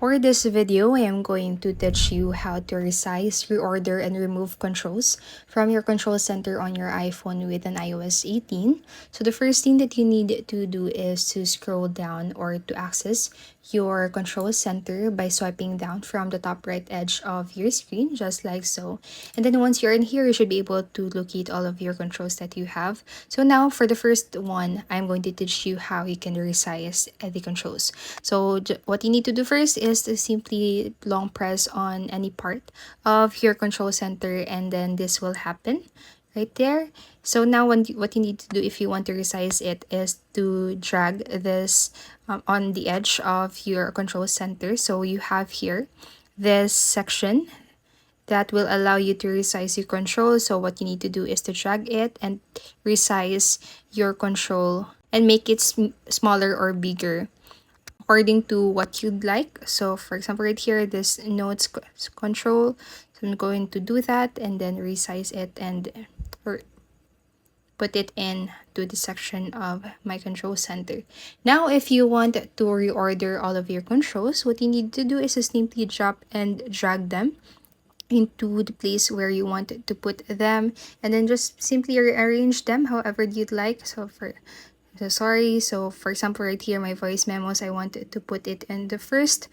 For this video, I am going to teach you how to resize, reorder, and remove controls from your control center on your iPhone with an iOS 18. So the first thing that you need to do is to scroll down or to access your control center by swiping down from the top right edge of your screen, just like so. And then once you're in here, you should be able to locate all of your controls that you have. So now for the first one, I'm going to teach you how you can resize the controls. So what you need to do first is to simply long press on any part of your control center, and then this will happen right there. So now what you need to do if you want to resize it is to drag this on the edge of your control center. So you have here this section that will allow you to resize your control. So what you need to do is to drag it and resize your control and make it smaller or bigger according to what you'd like. So for example, right here, this notes control. So I'm going to do that and then resize it and put it in to the section of my control center. Now, if you want to reorder all of your controls, what you need to do is to simply drop and drag them into the place where you want to put them, and then just simply rearrange them however you'd like. So for example, right here, my voice memos, I wanted to put it in the first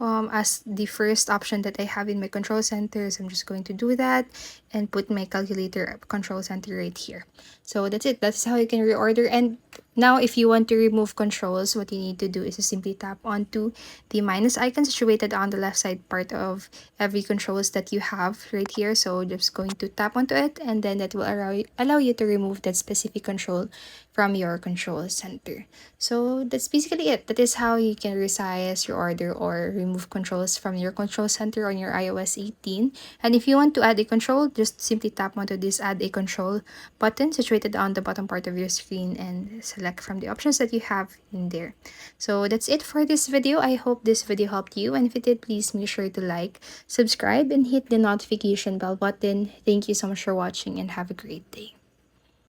as the first option that I have in my control center. So I'm just going to do that and put my calculator control center right here. So that's it. That's how you can reorder. And now if you want to remove controls, what you need to do is to simply tap onto the minus icon situated on the left side part of every controls that you have right here. So just going to tap onto it, and then that will allow you to remove that specific control from your control center. So that's basically it. That is how you can resize, reorder, or remove controls from your control center on your iOS 18. And if you want to add a control, just simply tap onto this add a control button situated on the bottom part of your screen and select from the options that you have in there. So that's it for this video. I hope this video helped you, and if it did, please make sure to like, subscribe, and hit the notification bell button. Thank you so much for watching, and have a great day.